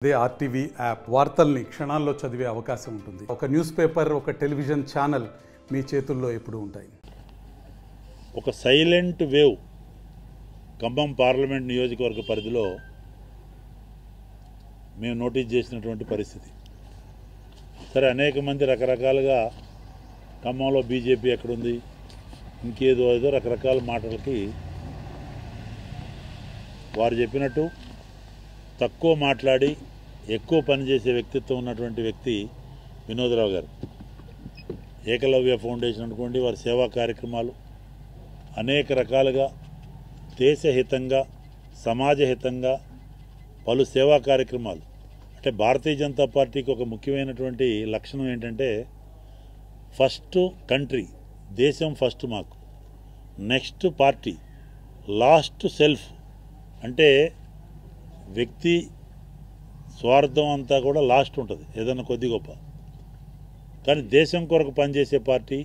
అదే RTV app వార్తల్ని క్షణాల్లో చదివే అవకాశం ఉంటుంది. ఒక న్యూస్ పేపర్, ఒక టెలివిజన్ ఛానల్ మీ చేతుల్లో ఎప్పుడూ ఉంటాయి. ఒక సైలెంట్ వేవ్ ఖమ్మం పార్లమెంట్ నియోజకవర్గ పరిధిలో మేము నోటీస్ చేసినటువంటి పరిస్థితి. సరే, అనేక మంది రకరకాలుగా ఖమ్మంలో బీజేపీ ఎక్కడుంది, ఇంకేదో ఏదో రకరకాల మాటలకి వారు చెప్పినట్టు తక్కువ మాట్లాడి ఎక్కువ పనిచేసే వ్యక్తిత్వం ఉన్నటువంటి వ్యక్తి వినోదరావు గారు. ఏకలవ్య ఫౌండేషన్ అనుకోండి, వారి సేవా కార్యక్రమాలు అనేక రకాలుగా దేశహితంగా సమాజహితంగా పలు సేవా కార్యక్రమాలు. అంటే భారతీయ జనతా పార్టీకి ఒక ముఖ్యమైనటువంటి లక్షణం ఏంటంటే ఫస్ట్ కంట్రీ, దేశం ఫస్ట్ మాకు, నెక్స్ట్ పార్టీ, లాస్ట్ సెల్ఫ్. అంటే వ్యక్తి స్వార్థం అంతా కూడా లాస్ట్ ఉంటుంది, ఏదైనా కొద్ది గొప్ప. కానీ దేశం కొరకు పనిచేసే పార్టీ,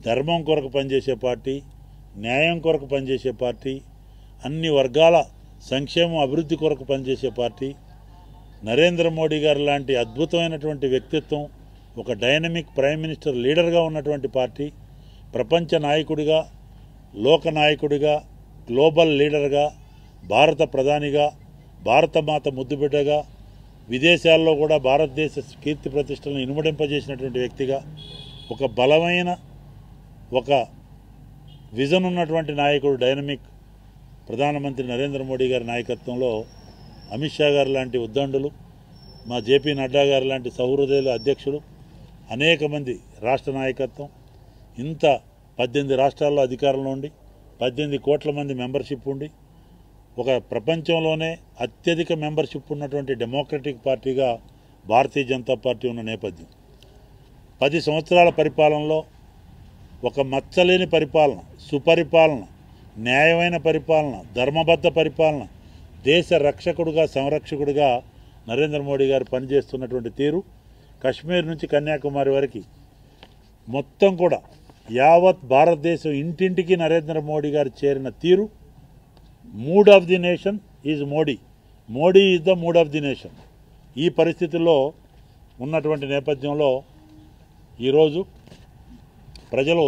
ధర్మం కొరకు పనిచేసే పార్టీ, న్యాయం కొరకు పనిచేసే పార్టీ, అన్ని వర్గాల సంక్షేమం అభివృద్ధి కొరకు పనిచేసే పార్టీ, నరేంద్ర మోడీ గారు లాంటి అద్భుతమైనటువంటి వ్యక్తిత్వం, ఒక డైనమిక్ ప్రైమ్ మినిస్టర్ లీడర్గా ఉన్నటువంటి పార్టీ, ప్రపంచ నాయకుడిగా, లోక నాయకుడిగా, గ్లోబల్ లీడర్గా, భారత ప్రధానిగా, భారతమాత ముద్దుబిడ్డగా, విదేశాల్లో కూడా భారతదేశ కీర్తి ప్రతిష్టలను ఇనుమడింపజేసినటువంటి వ్యక్తిగా, ఒక బలమైన ఒక విజన్ ఉన్నటువంటి నాయకుడు, డైనమిక్ ప్రధానమంత్రి నరేంద్ర మోడీ గారి నాయకత్వంలో అమిత్ షా గారు లాంటి ఉద్దండులు, మా జేపీ నడ్డా గారు లాంటి సహృదయుల అధ్యక్షులు, అనేక మంది రాష్ట్ర నాయకత్వం, ఇంత 18 రాష్ట్రాల్లో అధికారంలో ఉండి 18 కోట్ల మంది మెంబర్షిప్ ఉండి ఒక ప్రపంచంలోనే అత్యధిక మెంబర్షిప్ ఉన్నటువంటి డెమోక్రటిక్ పార్టీగా భారతీయ జనతా పార్టీ ఉన్న నేపథ్యం. 10 సంవత్సరాల పరిపాలనలో ఒక మచ్చలేని పరిపాలన, సుపరిపాలన, న్యాయమైన పరిపాలన, ధర్మబద్ధ పరిపాలన, దేశ రక్షకుడుగా, సంరక్షకుడిగా నరేంద్ర మోడీ గారు పనిచేస్తున్నటువంటి తీరు, కశ్మీర్ నుంచి కన్యాకుమారి వరకు మొత్తం కూడా యావత్ భారతదేశం ఇంటింటికి నరేంద్ర మోడీ గారు చేరిన తీరు, mood of the nation is Modi, Modi is the mood of the nation. ఈ పరిస్థితుల్లో ఉన్నటువంటి నేపథ్యంలో ఈరోజు ప్రజలు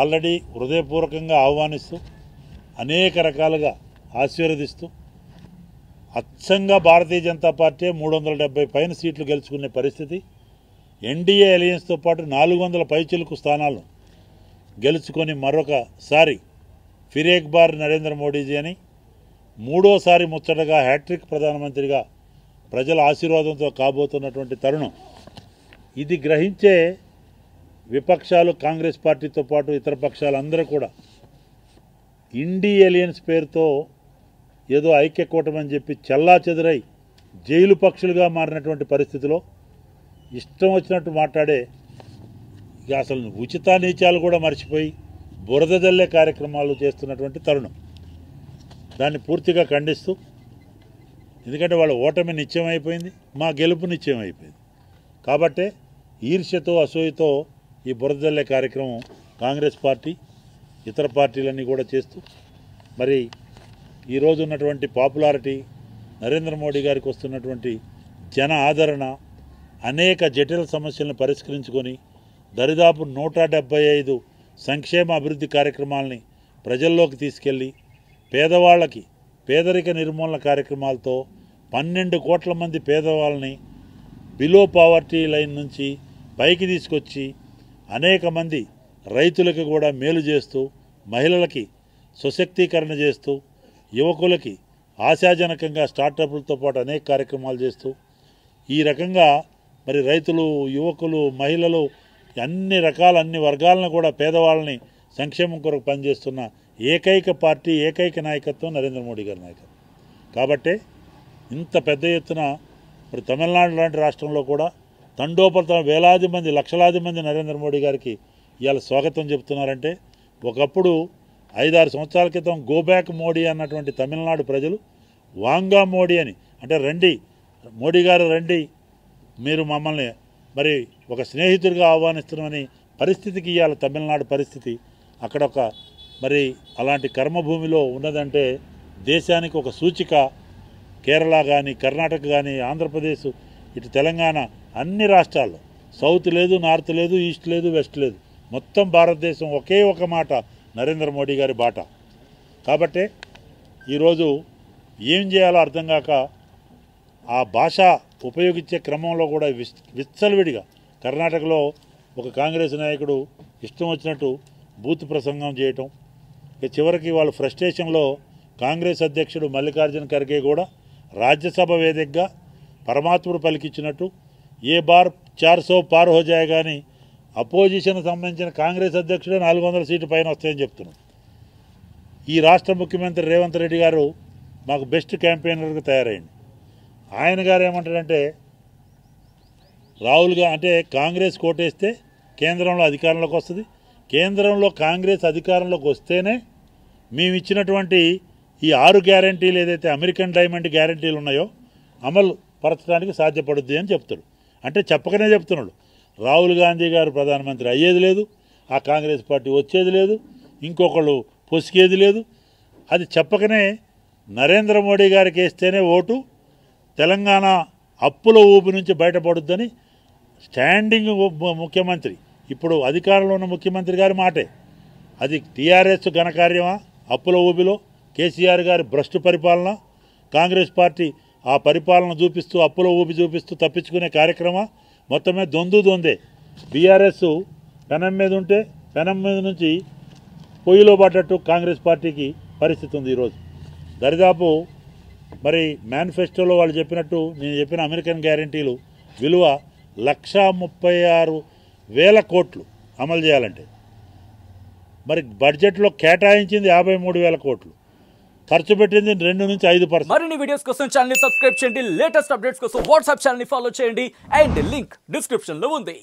ఆల్రెడీ హృదయపూర్వకంగా ఆహ్వానిస్తూ అనేక రకాలుగా ఆశీర్వదిస్తూ అచ్చంగా భారతీయ జనతా పార్టీ 370 పైన సీట్లు గెలుచుకునే పరిస్థితి, ఎన్డీఏ అలయన్స్తో పాటు 400 పైచిలుకు స్థానాలను గెలుచుకొని మరొకసారి ఫిర్ ఏక్ బార్ నరేంద్ర మోడీజీ అని మూడోసారి ముచ్చటగా హ్యాట్రిక్ ప్రధానమంత్రిగా ప్రజల ఆశీర్వాదంతో కాబోతున్నటువంటి తరుణం. ఇది గ్రహించే విపక్షాలు, కాంగ్రెస్ పార్టీతో పాటు ఇతర పక్షాలందరూ కూడా ఇండీ ఎలియన్స్ పేరుతో ఏదో ఐక్య కూటమని చెప్పి చెల్లా చెదురై జైలు పక్షులుగా మారినటువంటి పరిస్థితిలో ఇష్టం వచ్చినట్టు మాట్లాడే, ఇక అసలు ఉచిత నీచాలు కూడా మర్చిపోయి బురద జల్లే కార్యక్రమాలు చేస్తున్నటువంటి తరుణం. దాన్ని పూర్తిగా ఖండిస్తూ, ఎందుకంటే వాళ్ళ ఓటమి నిశ్చయం అయిపోయింది, మా గెలుపు నిశ్చయం అయిపోయింది. కాబట్టే ఈర్ష్యతో, అసూయతో ఈ బురద జల్లే కార్యక్రమం కాంగ్రెస్ పార్టీ, ఇతర పార్టీలన్నీ కూడా చేస్తూ, మరి ఈరోజు ఉన్నటువంటి పాపులారిటీ, నరేంద్ర మోడీ గారికి వస్తున్నటువంటి జన ఆదరణ, అనేక జటిల సమస్యలను పరిష్కరించుకొని దరిదాపు 175 సంక్షేమ అభివృద్ధి కార్యక్రమాలని ప్రజల్లోకి తీసుకెళ్ళి పేదవాళ్ళకి పేదరిక నిర్మూలన కార్యక్రమాలతో 12 కోట్ల మంది పేదవాళ్ళని బిలో పావర్టీ లైన్ నుంచి పైకి తీసుకొచ్చి అనేక మంది రైతులకు కూడా మేలు చేస్తూ, మహిళలకి సశక్తీకరణ చేస్తూ, యువకులకి ఆశాజనకంగా స్టార్టప్లతో పాటు అనేక కార్యక్రమాలు చేస్తూ, ఈ రకంగా మరి రైతులు, యువకులు, మహిళలు అన్ని రకాల అన్ని వర్గాలను కూడా పేదవాళ్ళని సంక్షేమం కొరకు పనిచేస్తున్న ఏకైక పార్టీ, ఏకైక నాయకత్వం నరేంద్ర మోడీ గారి నాయకత్వం. కాబట్టే ఇంత పెద్ద ఎత్తున మరి తమిళనాడు లాంటి రాష్ట్రంలో కూడా తండోపతండాలుగా వేలాది మంది, లక్షలాది మంది నరేంద్ర మోడీ గారికి ఇవాళ స్వాగతం చెబుతున్నారంటే, ఒకప్పుడు 5-6 సంవత్సరాల క్రితం గో బ్యాక్ మోడీ అన్నటువంటి తమిళనాడు ప్రజలు వాంగా మోడీ అని, అంటే రండి మోడీ గారు రండి, మీరు మమ్మల్ని మరి ఒక స్నేహితుడిగా ఆహ్వానిస్తున్నామని పరిస్థితికి ఇవాళ తమిళనాడు పరిస్థితి. అక్కడ ఒక మరి అలాంటి కర్మభూమిలో ఉన్నదంటే దేశానికి ఒక సూచిక కేరళ కానీ కర్ణాటక కానీ ఆంధ్రప్రదేశ్ ఇటు తెలంగాణ అన్ని రాష్ట్రాల్లో సౌత్ లేదు, నార్త్ లేదు, ఈస్ట్ లేదు, వెస్ట్ లేదు, మొత్తం భారతదేశం ఒకే ఒక మాట నరేంద్ర మోడీ గారి బాట. కాబట్టే ఈరోజు ఏం చేయాలో అర్థం కాక ఆ భాష ఉపయోగించే క్రమంలో కూడా విచ్చలవిడిగా కర్ణాటకలో ఒక కాంగ్రెస్ నాయకుడు ఇష్టం వచ్చినట్టు బూత్ ప్రసంగం చేయటం, ఇక చివరికి వాళ్ళు ఫ్రస్ట్రేషన్లో కాంగ్రెస్ అధ్యక్షుడు మల్లికార్జున ఖర్గే కూడా రాజ్యసభ వేదికగా పరమాత్ముడు పలికిచ్చినట్టు ఏ బార్ 400 పార్ హో జాయే కానీ అపోజిషన్ సంబంధించిన కాంగ్రెస్ అధ్యక్షుడే 400 సీటు పైన వస్తాయని చెప్తున్నాడు. ఈ రాష్ట్ర ముఖ్యమంత్రి రేవంత్ రెడ్డి గారు మాకు బెస్ట్ క్యాంపెయినర్గా తయారైంది. ఆయన గారు ఏమంటాడంటే రాహుల్గా అంటే కాంగ్రెస్ కోటేస్తే కేంద్రంలో అధికారంలోకి వస్తుంది, కేంద్రంలో కాంగ్రెస్ అధికారంలోకి వస్తేనే మేము ఇచ్చినటువంటి ఈ 6 గ్యారంటీలు ఏదైతే అమెరికన్ డైమండ్ గ్యారంటీలు ఉన్నాయో అమలు పరచడానికి సాధ్యపడుద్ది అని చెప్తాడు. అంటే చెప్పకనే చెప్తున్నాడు. రాహుల్ గాంధీ గారు ప్రధానమంత్రి అయ్యేది లేదు, ఆ కాంగ్రెస్ పార్టీ వచ్చేది లేదు, ఇంకొకళ్ళు పొసికేది లేదు. అది చెప్పకనే నరేంద్ర మోడీ గారికి వేస్తేనే ఓటు, తెలంగాణ అప్పుల ఊపి నుంచి బయటపడుద్దని స్టాండింగ్ ముఖ్యమంత్రి, ఇప్పుడు అధికారంలో ఉన్న ముఖ్యమంత్రి గారి మాటే. అది టీఆర్ఎస్ ఘనకార్యమా అప్పుల ఊబిలో, కేసీఆర్ గారి భ్రష్టు పరిపాలన, కాంగ్రెస్ పార్టీ ఆ పరిపాలన చూపిస్తూ అప్పుల ఊబి చూపిస్తూ తప్పించుకునే కార్యక్రమం మొత్తమే దొందే. బీఆర్ఎస్ పెనం మీద ఉంటే పెనం మీద నుంచి పొయ్యిలో పడ్డట్టు కాంగ్రెస్ పార్టీకి పరిస్థితి ఉంది ఈరోజు. దరిదాపు మరి మేనిఫెస్టోలో వాళ్ళు చెప్పినట్టు నేను చెప్పిన అమెరికన్ గ్యారంటీలు విలువ 136,000 కోట్లు అమలు చేయాలంటే మరి బడ్జెట్లో కేటాయించింది 53,000 కోట్లు, ఖర్చు పెట్టింది 2 నుంచి 5%. మరిన్ని వీడియోస్ కోసం ఛానల్ ని సబ్స్క్రైబ్ చేయండి, లేటెస్ట్ అప్డేట్స్ కోసం వాట్సాప్ ఛానల్ ని ఫాలో చేయండి అండ్ లింక్ డిస్క్రిప్షన్ లో ఉంది.